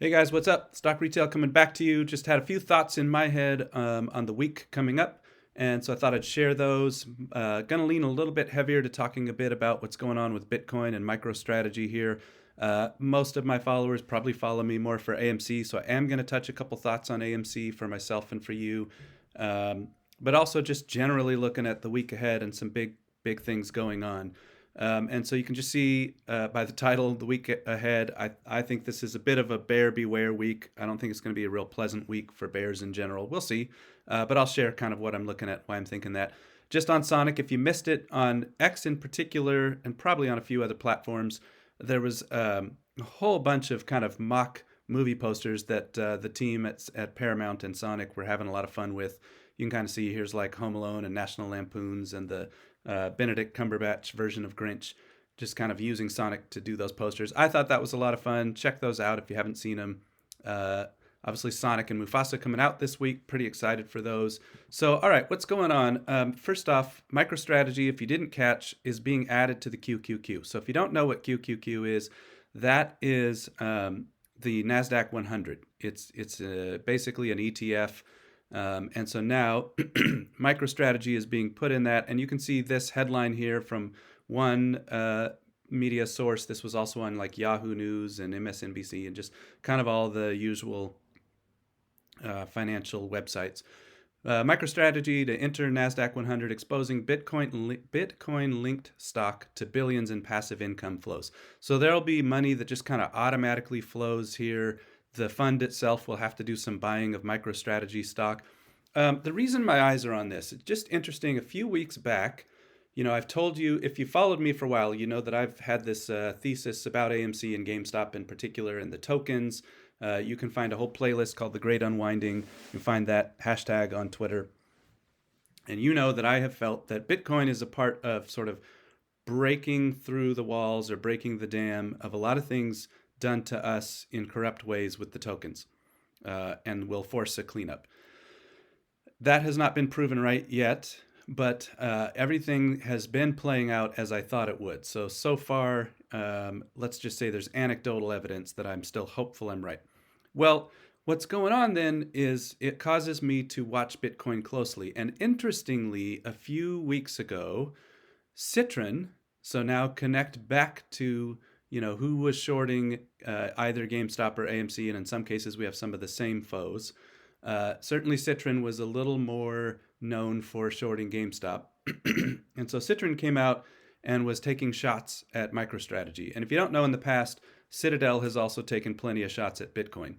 Hey guys, what's up? Stock Retail coming back to you. Just had a few thoughts in my head on the week coming up, and so I thought I'd share those. Gonna lean a little bit heavier to talking a bit about what's going on with Bitcoin and MicroStrategy here. Most of my followers probably follow me more for AMC, so I am gonna touch a couple thoughts on AMC for myself and for you, um, but also just generally looking at the week ahead and some big things going on. And so you can just see by the title, the week ahead, I think this is a bit of a bear beware week. I don't think it's going to be a real pleasant week for bears in general. We'll see. But I'll share kind of what I'm looking at, why I'm thinking that. Just on Sonic, if you missed it on X in particular, and probably on a few other platforms, there was a whole bunch of kind of mock movie posters that the team at Paramount and Sonic were having a lot of fun with. You can kind of see here's like Home Alone and National Lampoons and the Benedict Cumberbatch version of Grinch, just kind of using Sonic to do those posters. I thought that was a lot of fun. Check those out if you haven't seen them. Uh, Obviously, Sonic and Mufasa coming out this week. Pretty excited for those. So, all right, what's going on? First off, MicroStrategy, if you didn't catch, is being added to the QQQ. So, if you don't know what QQQ is, that is the Nasdaq 100. It's basically an ETF, and so now MicroStrategy is being put in that. And you can see this headline here from one media source. This was also on like Yahoo News and MSNBC and just kind of all the usual financial websites. MicroStrategy to enter NASDAQ 100, exposing Bitcoin linked stock to billions in passive income flows. So there'll be money that just kind of automatically flows here. The fund itself will have to do some buying of MicroStrategy stock. The reason my eyes are on this, it's just interesting. A few weeks back, I've told you, if you followed me for a while, you know that I've had this thesis about AMC and GameStop in particular and the tokens. You can find a whole playlist called The Great Unwinding. You can find that hashtag on Twitter. And you know that I have felt that Bitcoin is a part of sort of breaking through the walls or breaking the dam of a lot of things done to us in corrupt ways with the tokens, and will force a cleanup. That has not been proven right yet, but everything has been playing out as I thought it would. So far, let's just say there's anecdotal evidence that I'm still hopeful I'm right. Well, what's going on then is it causes me to watch Bitcoin closely. And interestingly, a few weeks ago, Citron, so now connect back to who was shorting either GameStop or AMC, and in some cases we have some of the same foes. Certainly, Citron was a little more known for shorting GameStop. And so Citron came out and was taking shots at MicroStrategy. And if you don't know, in the past, Citadel has also taken plenty of shots at Bitcoin.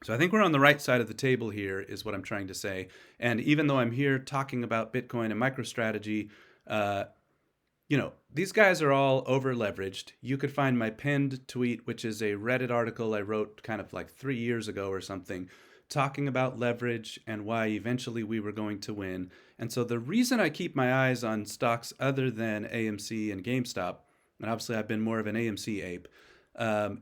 So I think we're on the right side of the table here, is what I'm trying to say. And even though I'm here talking about Bitcoin and MicroStrategy, uh, these guys are all over leveraged. You could find my pinned tweet, which is a Reddit article I wrote kind of like 3 years ago or something, talking about leverage and why eventually we were going to win. And so the reason I keep my eyes on stocks other than AMC and GameStop, and obviously I've been more of an AMC ape,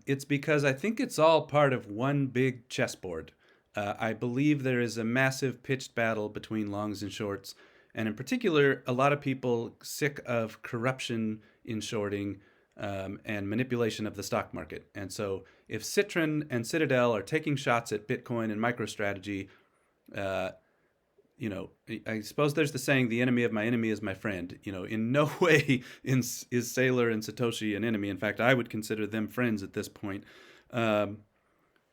it's because I think it's all part of one big chessboard. I believe there is a massive pitched battle between longs and shorts, and in particular, a lot of people sick of corruption in shorting, and manipulation of the stock market. And so, if Citron and Citadel are taking shots at Bitcoin and MicroStrategy, uh, I suppose there's the saying, "The enemy of my enemy is my friend." In no way is Saylor and Satoshi an enemy. In fact, I would consider them friends at this point. Um,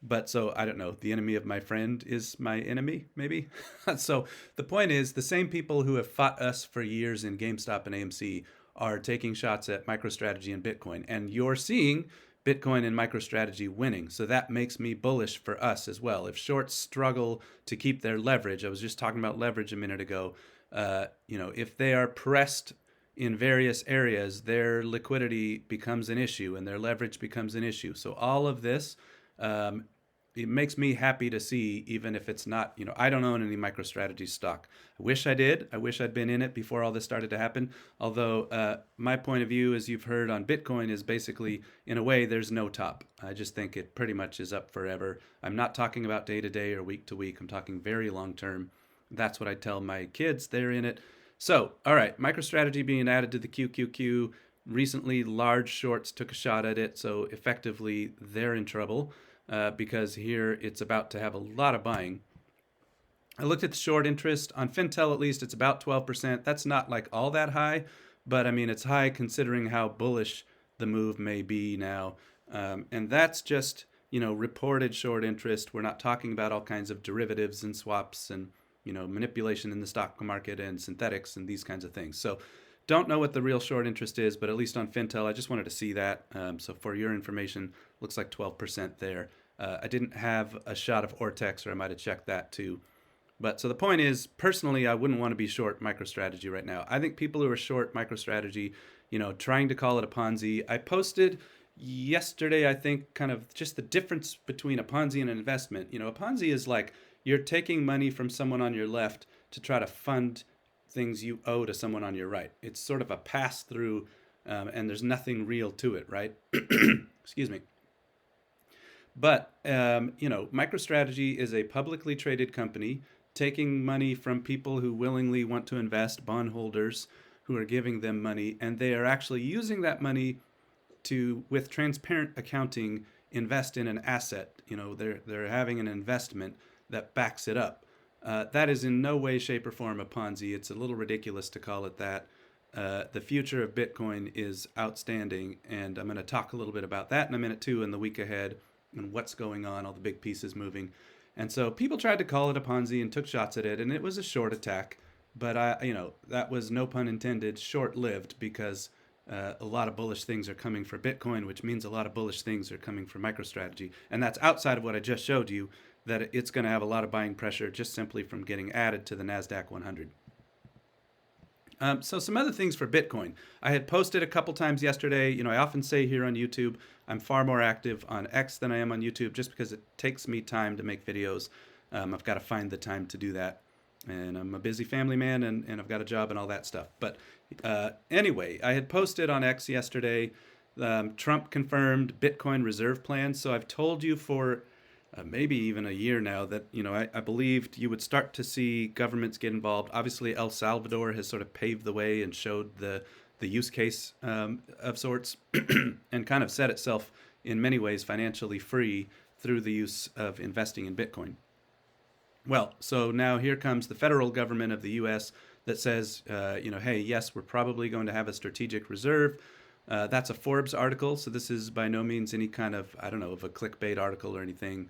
but so I don't know. The enemy of my friend is my enemy, maybe. So the point is, the same people who have fought us for years in GameStop and AMC are taking shots at MicroStrategy and Bitcoin, and you're seeing Bitcoin and MicroStrategy winning. So that makes me bullish for us as well. If shorts struggle to keep their leverage, I was just talking about leverage a minute ago. If they are pressed in various areas, their liquidity becomes an issue and their leverage becomes an issue. So all of this, um, it makes me happy to see, even if it's not, I don't own any MicroStrategy stock. I wish I did. I wish I'd been in it before all this started to happen. Although my point of view, as you've heard on Bitcoin, is basically, in a way, there's no top. I just think it pretty much is up forever. I'm not talking about day to day or week to week. I'm talking very long term. That's what I tell my kids. They're in it. So, all right, MicroStrategy being added to the QQQ. Recently, large shorts took a shot at it. So effectively, they're in trouble. because here it's about to have a lot of buying. I looked at the short interest on Fintel, at least it's about 12%. That's not like all that high, but I mean, it's high considering how bullish the move may be now. And that's just, reported short interest. We're not talking about all kinds of derivatives and swaps and, manipulation in the stock market and synthetics and these kinds of things. So don't know what the real short interest is, but at least on Fintel, I just wanted to see that. So for your information, looks like 12% there. I didn't have a shot of Ortex, or I might have checked that too. But so the point is, personally, I wouldn't want to be short MicroStrategy right now. I think people who are short MicroStrategy, trying to call it a Ponzi. I posted yesterday, I think, kind of just the difference between a Ponzi and an investment. A Ponzi is like you're taking money from someone on your left to try to fund things you owe to someone on your right. It's sort of a pass through, and there's nothing real to it, right? Excuse me. But MicroStrategy is a publicly traded company taking money from people who willingly want to invest, bondholders who are giving them money, and they are actually using that money to, with transparent accounting, invest in an asset. They're having an investment that backs it up. That is in no way, shape, or form a Ponzi. It's a little ridiculous to call it that. The future of Bitcoin is outstanding, and I'm going to talk a little bit about that in a minute too, in the week ahead, and what's going on, all the big pieces moving. And so people tried to call it a Ponzi and took shots at it, and it was a short attack. But that was, no pun intended, short-lived, because a lot of bullish things are coming for Bitcoin, which means a lot of bullish things are coming for MicroStrategy. And that's outside of what I just showed you, that it's going to have a lot of buying pressure just simply from getting added to the NASDAQ 100. So some other things for Bitcoin. I had posted a couple times yesterday. I often say here on YouTube, I'm far more active on X than I am on YouTube, just because it takes me time to make videos. I've got to find the time to do that. And I'm a busy family man, and I've got a job and all that stuff. But anyway, I had posted on X yesterday, Trump confirmed Bitcoin reserve plans. So I've told you for maybe even a year now that, I believed you would start to see governments get involved. Obviously, El Salvador has sort of paved the way and showed the use case of sorts and kind of set itself in many ways financially free through the use of investing in Bitcoin. Well, so now here comes the federal government of the U.S. that says, hey, yes, we're probably going to have a strategic reserve. That's a Forbes article, so this is by no means any kind of, of a clickbait article or anything.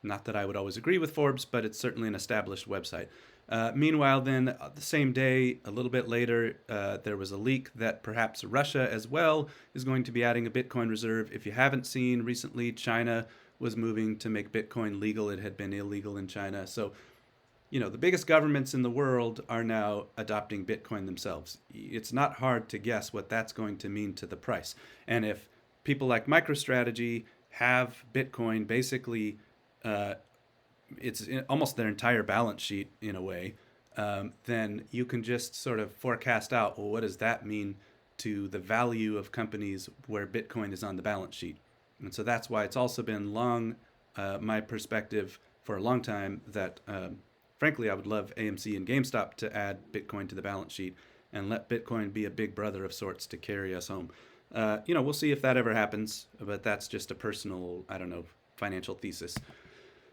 Not that I would always agree with Forbes, but it's certainly an established website. Meanwhile, then, the same day, a little bit later, there was a leak that perhaps Russia as well is going to be adding a Bitcoin reserve. If you haven't seen recently, China was moving to make Bitcoin legal. It had been illegal in China. So, the biggest governments in the world are now adopting Bitcoin themselves. It's not hard to guess what that's going to mean to the price. And if people like MicroStrategy have Bitcoin, basically, it's almost their entire balance sheet in a way, then you can just sort of forecast out, well, what does that mean to the value of companies where Bitcoin is on the balance sheet? And so that's why it's also been my perspective for a long time that, frankly, I would love AMC and GameStop to add Bitcoin to the balance sheet and let Bitcoin be a big brother of sorts to carry us home. We'll see if that ever happens, but that's just a personal, financial thesis.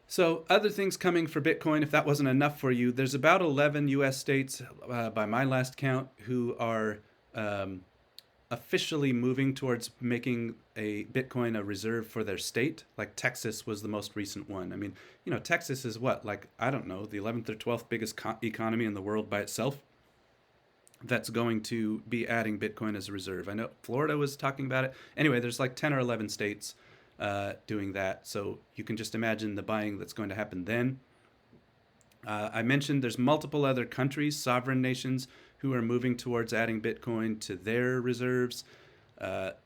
So other things coming for Bitcoin, if that wasn't enough for you, there's about 11 U.S. states, by my last count, who are officially moving towards making a Bitcoin a reserve for their state. Like Texas was the most recent one. I mean, Texas is what, like, the 11th or 12th biggest economy in the world by itself that's going to be adding Bitcoin as a reserve. I know Florida was talking about it. Anyway, there's like 10 or 11 states doing that. So you can just imagine the buying that's going to happen then. I mentioned there's multiple other countries, sovereign nations, who are moving towards adding Bitcoin to their reserves.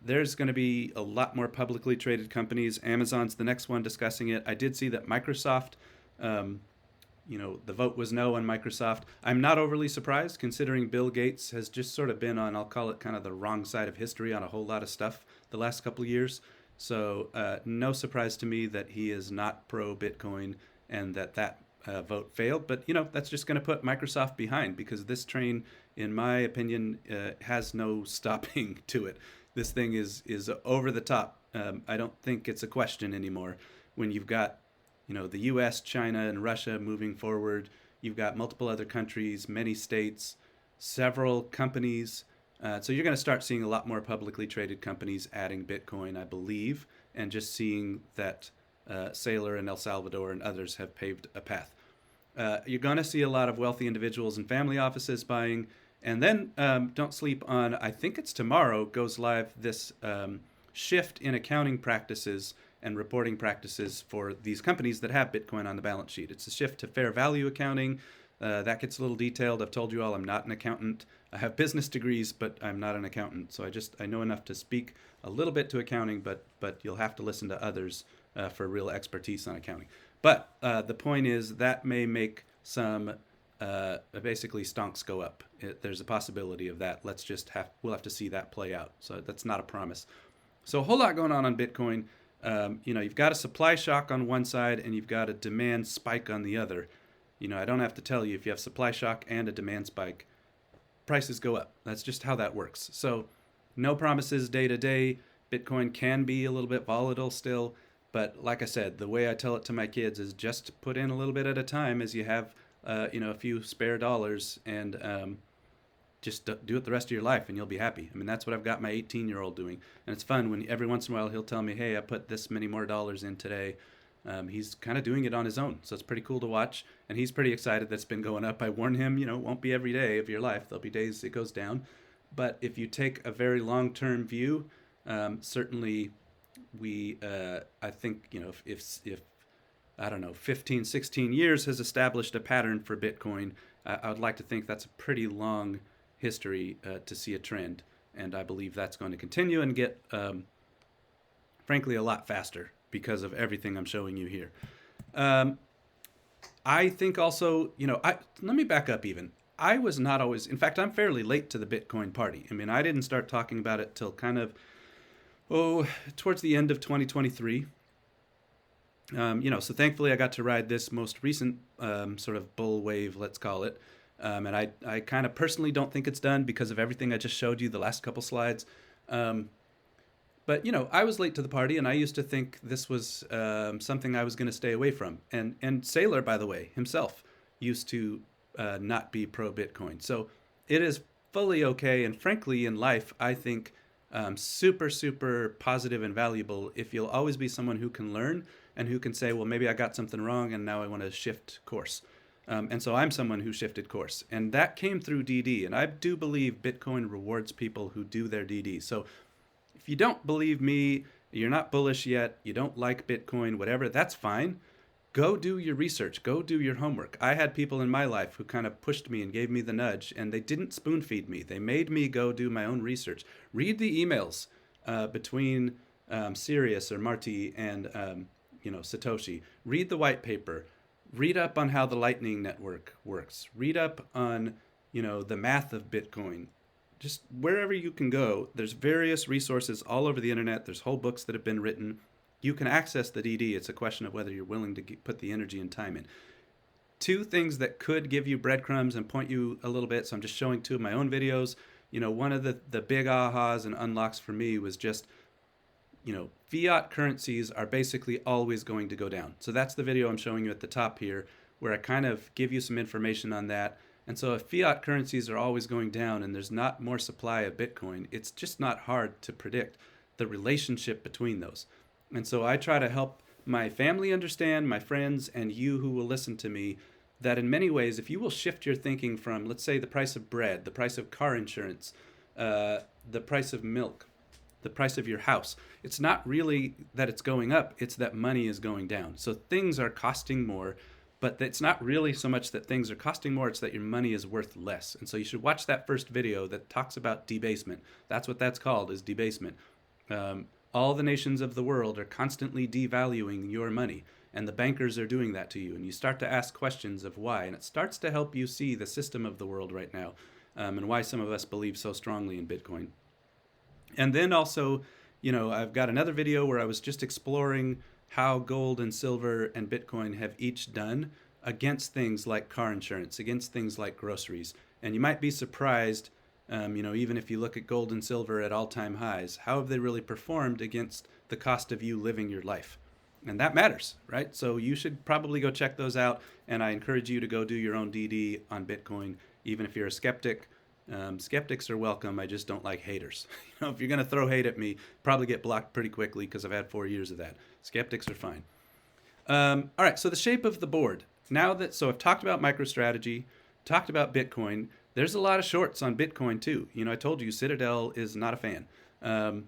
There's going to be a lot more publicly traded companies. Amazon's the next one discussing it. I did see that Microsoft, the vote was no on Microsoft. I'm not overly surprised, considering Bill Gates has just sort of been on, I'll call it kind of the wrong side of history on a whole lot of stuff the last couple of years. So no surprise to me that he is not pro-Bitcoin and that vote failed. But, that's just going to put Microsoft behind, because this train, in my opinion, has no stopping to it. This thing is over the top I don't think it's a question anymore when you've got, the U.S., China, and Russia moving forward. You've got multiple other countries, many states, several companies. So you're going to start seeing a lot more publicly traded companies adding Bitcoin, I believe, and just seeing that Saylor and El Salvador and others have paved a path. You're going to see a lot of wealthy individuals and family offices buying. And then don't sleep on, I think it's tomorrow, goes live this shift in accounting practices and reporting practices for these companies that have Bitcoin on the balance sheet. It's a shift to fair value accounting. That gets a little detailed. I've told you all I'm not an accountant. I have business degrees, but I'm not an accountant. So I know enough to speak a little bit to accounting, but you'll have to listen to others for real expertise on accounting. But the point is that may make some basically stonks go up. There's a possibility of that. We'll have to see that play out. So that's not a promise. So a whole lot going on Bitcoin. You've got a supply shock on one side and you've got a demand spike on the other. I don't have to tell you, if you have supply shock and a demand spike, prices go up. That's just how that works. So no promises day to day. Bitcoin can be a little bit volatile still, but like I said, the way I tell it to my kids is just put in a little bit at a time as you have a few spare dollars, and just do it the rest of your life and you'll be happy. I mean, that's what I've got my 18-year-old doing. And it's fun when every once in a while he'll tell me, hey, I put this many more dollars in today. He's kind of doing it on his own. So it's pretty cool to watch. And he's pretty excited that's been going up. I warn him, it won't be every day of your life. There'll be days it goes down. But if you take a very long-term view, certainly I think, if I don't know, 15, 16 years has established a pattern for Bitcoin, I would like to think that's a pretty long history to see a trend. And I believe that's going to continue and get, frankly, a lot faster because of everything I'm showing you here. I think also, let me back up even. I was not always, in fact, I'm fairly late to the Bitcoin party. I mean, I didn't start talking about it till kind of, towards the end of 2023. So thankfully I got to ride this most recent sort of bull wave, let's call it. And I kind of personally don't think it's done because of everything I just showed you the last couple slides. But, I was late to the party, and I used to think this was something I was going to stay away from. And Saylor, by the way, himself used to not be pro-Bitcoin. So it is fully okay. And frankly, in life, I think super, super positive and valuable if you'll always be someone who can learn and who can say, well, maybe I got something wrong and now I want to shift course. And so I'm someone who shifted course. And that came through DD. And I do believe Bitcoin rewards people who do their DD. So if you don't believe me, you're not bullish yet, you don't like Bitcoin, whatever, that's fine. Go do your research. Go do your homework. I had people in my life who kind of pushed me and gave me the nudge, and they didn't spoon feed me. They made me go do my own research. Read the emails between Sirius or Marty and Satoshi. Read the white paper. Read up on how the Lightning Network works. Read up on the math of Bitcoin. Just wherever you can go, there's various resources all over the internet. There's whole books that have been written. You can access the DD. It's a question of whether you're willing to put the energy and time in. Two things that could give you breadcrumbs and point you a little bit. So I'm just showing two of my own videos. One of the big ahas and unlocks for me was just, fiat currencies are basically always going to go down. So that's the video I'm showing you at the top here, where I kind of give you some information on that. And so if fiat currencies are always going down and there's not more supply of Bitcoin, it's just not hard to predict the relationship between those. And so I try to help my family understand, my friends, and you who will listen to me, that in many ways, if you will shift your thinking from, let's say, the price of bread, the price of car insurance, the price of milk, the price of your house, it's not really that it's going up, it's that money is going down. So things are costing more, but it's not really so much that things are costing more, it's that your money is worth less. And so you should watch that first video that talks about debasement. That's what that's called, is debasement. All the nations of the world are constantly devaluing your money, and the bankers are doing that to you. And you start to ask questions of why, and it starts to help you see the system of the world right now, and why some of us believe so strongly in Bitcoin. And then also, I've got another video where I was just exploring how gold and silver and Bitcoin have each done against things like car insurance, against things like groceries. And you might be surprised, even if you look at gold and silver at all-time highs, how have they really performed against the cost of you living your life. And that matters, right? So you should probably go check those out. And I encourage you to go do your own DD on Bitcoin, even if you're a skeptic. Skeptics are welcome. I just don't like haters. If you're going to throw hate at me, probably get blocked pretty quickly because I've had 4 years of that. Skeptics are fine. All right, so the shape of the board. So I've talked about MicroStrategy, talked about Bitcoin. There's a lot of shorts on Bitcoin too. I told you Citadel is not a fan.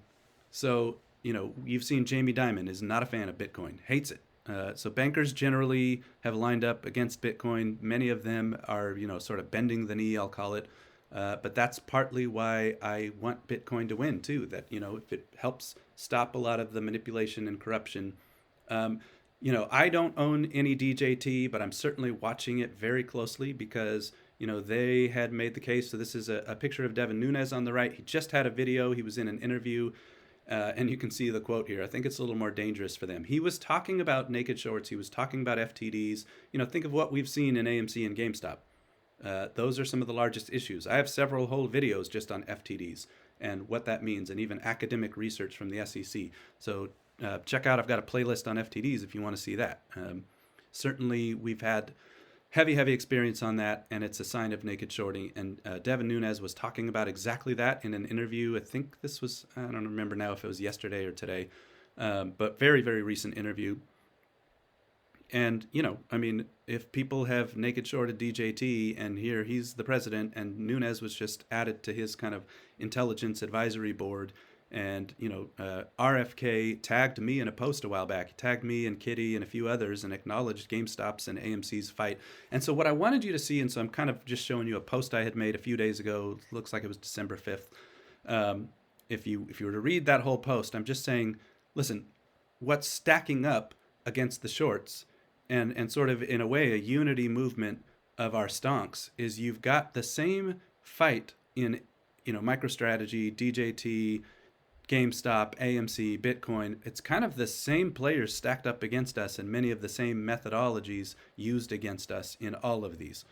So you've seen Jamie Dimon is not a fan of Bitcoin, hates it. So bankers generally have lined up against Bitcoin. Many of them are, sort of bending the knee, I'll call it. But that's partly why I want Bitcoin to win too. That if it helps stop a lot of the manipulation and corruption. I don't own any DJT, but I'm certainly watching it very closely because they had made the case. So this is a picture of Devin Nunes on the right. He just had a video. He was in an interview. And you can see the quote here. I think it's a little more dangerous for them. He was talking about naked shorts. He was talking about FTDs. Think of what we've seen in AMC and GameStop. Those are some of the largest issues. I have several whole videos just on FTDs and what that means, and even academic research from the SEC. So check out, I've got a playlist on FTDs if you want to see that. Certainly, we've had heavy experience on that, and it's a sign of naked shorting. And Devin Nunes was talking about exactly that in an interview. I think this was, I don't remember now if it was yesterday or today, but very, very recent interview. And, if people have naked shorted DJT and here he's the president and Nunes was just added to his kind of intelligence advisory board. And, RFK tagged me in a post a while back. He tagged me and Kitty and a few others and acknowledged GameStop's and AMC's fight. And so what I wanted you to see, and so I'm kind of just showing you a post I had made a few days ago. Looks like it was December 5th. If you were to read that whole post, I'm just saying, listen, what's stacking up against the shorts and sort of in a way a unity movement of our stonks is you've got the same fight in MicroStrategy, DJT, GameStop, AMC, Bitcoin. It's kind of the same players stacked up against us and many of the same methodologies used against us in all of these.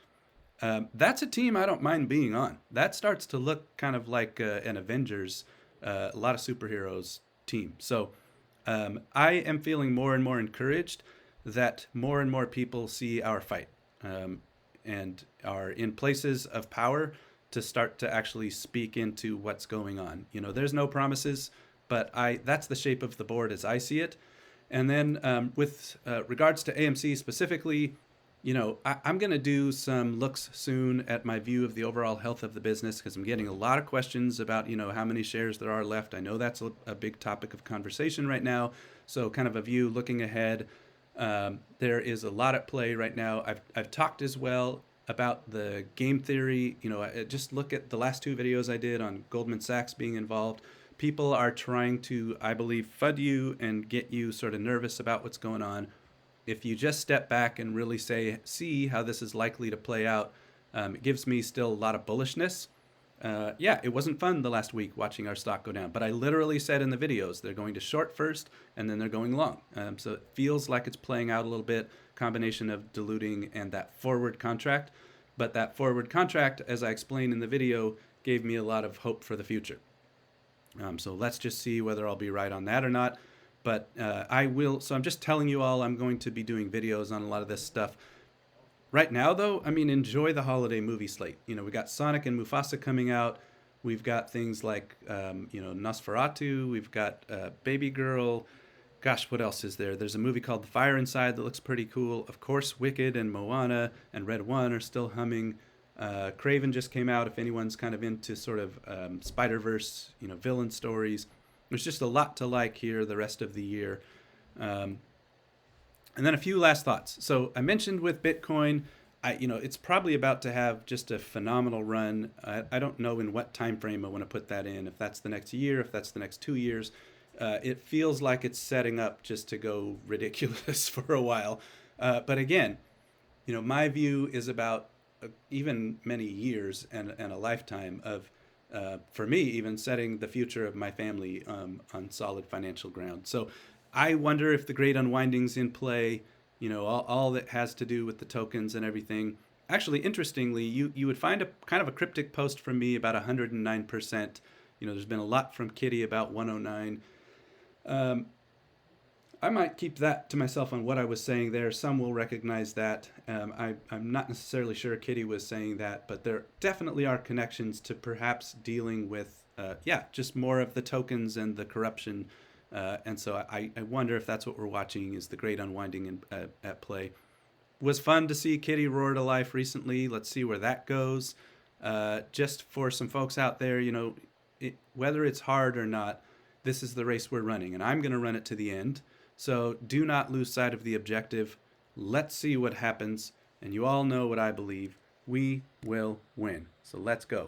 That's a team I don't mind being on. That starts to look kind of like an Avengers, a lot of superheroes team. So I am feeling more and more encouraged that more and more people see our fight and are in places of power to start to actually speak into what's going on. There's no promises, but that's the shape of the board as I see it. And then with regards to AMC specifically, I'm going to do some looks soon at my view of the overall health of the business because I'm getting a lot of questions about, how many shares there are left. I know that's a big topic of conversation right now. So kind of a view looking ahead. There is a lot at play right now. I've talked as well about the game theory. Just look at the last two videos I did on Goldman Sachs being involved. People are trying to, I believe, FUD you and get you sort of nervous about what's going on. If you just step back and really see how this is likely to play out, it gives me still a lot of bullishness. It wasn't fun the last week watching our stock go down, but I literally said in the videos, they're going to short first and then they're going long. So it feels like it's playing out a little bit, combination of diluting and that forward contract. But that forward contract, as I explained in the video, gave me a lot of hope for the future. So let's just see whether I'll be right on that or not. But I will. So I'm just telling you all I'm going to be doing videos on a lot of this stuff. Right now, though, enjoy the holiday movie slate. We got Sonic and Mufasa coming out. We've got things like, Nosferatu. We've got Baby Girl. Gosh, what else is there? There's a movie called The Fire Inside that looks pretty cool. Of course, Wicked and Moana and Red One are still humming. Craven just came out, if anyone's kind of into sort of Spider-Verse, villain stories. There's just a lot to like here the rest of the year. And then a few last thoughts. So I mentioned with Bitcoin, it's probably about to have just a phenomenal run. I don't know in what time frame I want to put that in, if that's the next year, if that's the next 2 years. It feels like it's setting up just to go ridiculous for a while. But again, my view is about even many years and a lifetime of, for me, even setting the future of my family on solid financial ground. So I wonder if the great unwinding's in play, all that has to do with the tokens and everything. Actually, interestingly, you would find a kind of a cryptic post from me about 109%. There's been a lot from Kitty about 109. I might keep that to myself on what I was saying there. Some will recognize that. I'm not necessarily sure Kitty was saying that, but there definitely are connections to perhaps dealing with, yeah, just more of the tokens and the corruption. And so I wonder if that's what we're watching is the great unwinding at play. Was fun to see Kitty roar to life recently. Let's see where that goes. Just for some folks out there, whether it's hard or not, this is the race we're running, and I'm going to run it to the end. So do not lose sight of the objective. Let's see what happens. And you all know what I believe. We will win. So let's go.